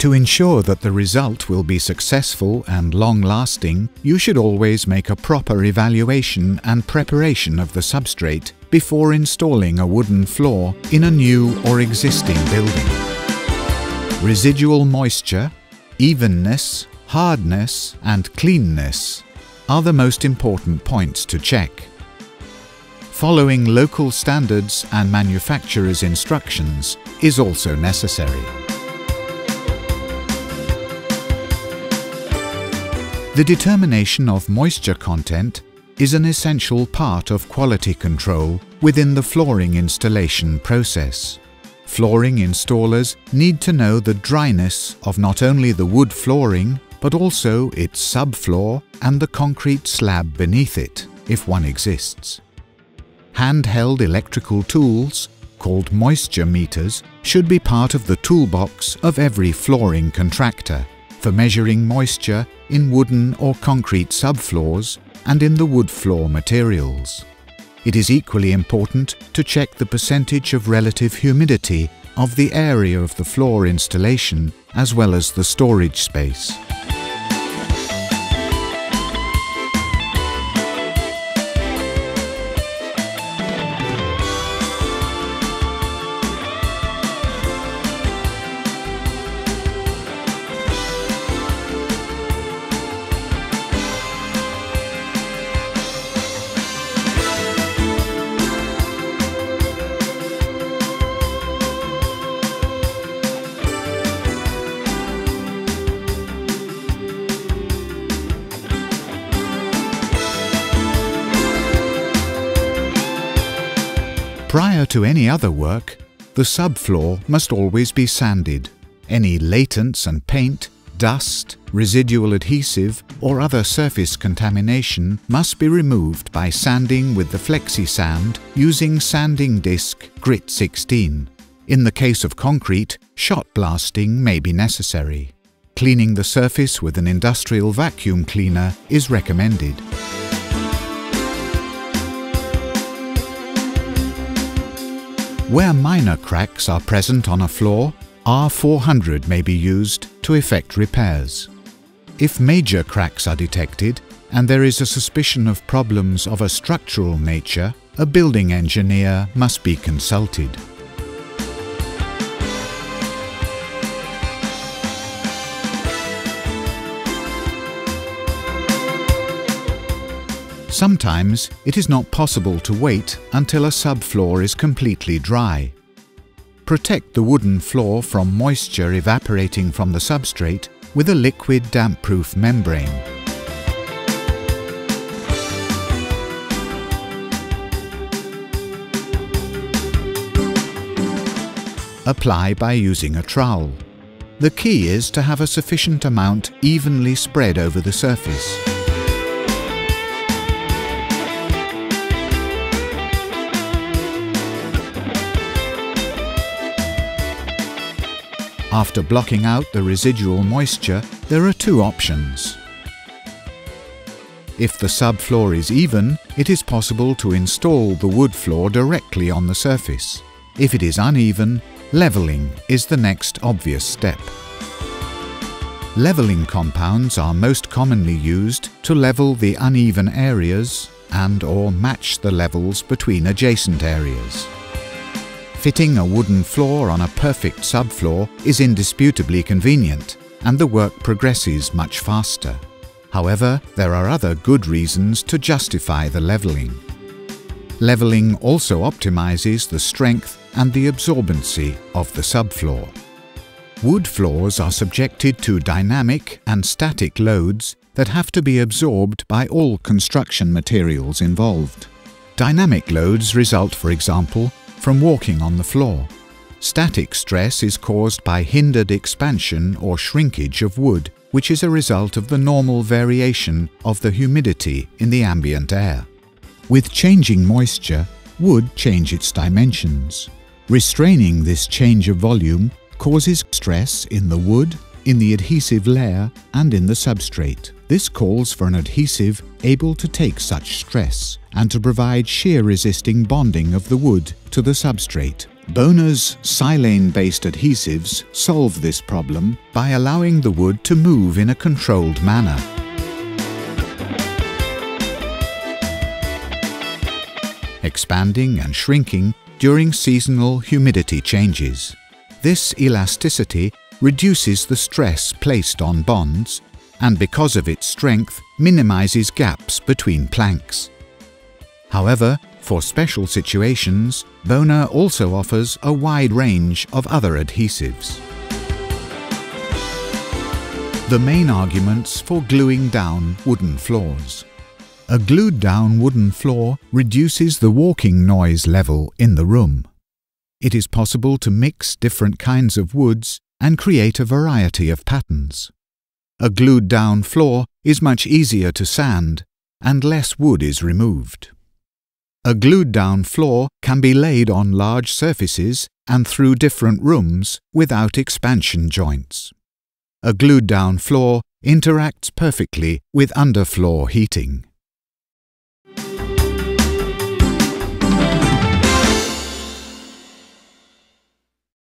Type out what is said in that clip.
To ensure that the result will be successful and long-lasting, you should always make a proper evaluation and preparation of the substrate before installing a wooden floor in a new or existing building. Residual moisture, evenness, hardness, and cleanness are the most important points to check. Following local standards and manufacturer's instructions is also necessary. The determination of moisture content is an essential part of quality control within the flooring installation process. Flooring installers need to know the dryness of not only the wood flooring, but also its subfloor and the concrete slab beneath it, if one exists. Handheld electrical tools, called moisture meters, should be part of the toolbox of every flooring contractor for measuring moisture in wooden or concrete subfloors and in the wood floor materials. It is equally important to check the percentage of relative humidity of the area of the floor installation as well as the storage space. Prior to any other work, the subfloor must always be sanded. Any latents and paint, dust, residual adhesive or other surface contamination must be removed by sanding with the Flexi Sand using sanding disc Grit 16. In the case of concrete, shot blasting may be necessary. Cleaning the surface with an industrial vacuum cleaner is recommended. Where minor cracks are present on a floor, R400 may be used to effect repairs. If major cracks are detected and there is a suspicion of problems of a structural nature, a building engineer must be consulted. Sometimes it is not possible to wait until a subfloor is completely dry. Protect the wooden floor from moisture evaporating from the substrate with a liquid damp-proof membrane. Apply by using a trowel. The key is to have a sufficient amount evenly spread over the surface. After blocking out the residual moisture, there are two options. If the subfloor is even, it is possible to install the wood floor directly on the surface. If it is uneven, leveling is the next obvious step. Leveling compounds are most commonly used to level the uneven areas and/or match the levels between adjacent areas. Fitting a wooden floor on a perfect subfloor is indisputably convenient, and the work progresses much faster. However, there are other good reasons to justify the leveling. Leveling also optimizes the strength and the absorbency of the subfloor. Wood floors are subjected to dynamic and static loads that have to be absorbed by all construction materials involved. Dynamic loads result, for example, from walking on the floor. Static stress is caused by hindered expansion or shrinkage of wood, which is a result of the normal variation of the humidity in the ambient air. With changing moisture, wood changes its dimensions. Restraining this change of volume causes stress in the wood, in the adhesive layer, and in the substrate. This calls for an adhesive able to take such stress and to provide shear-resisting bonding of the wood to the substrate, Bona's silane-based adhesives solve this problem by allowing the wood to move in a controlled manner. Expanding and shrinking during seasonal humidity changes. This elasticity reduces the stress placed on bonds, and because of its strength, minimizes gaps between planks. However, for special situations, Bona also offers a wide range of other adhesives. The main arguments for gluing down wooden floors. A glued-down wooden floor reduces the walking noise level in the room. It is possible to mix different kinds of woods and create a variety of patterns. A glued-down floor is much easier to sand, and less wood is removed. A glued-down floor can be laid on large surfaces and through different rooms without expansion joints. A glued-down floor interacts perfectly with underfloor heating.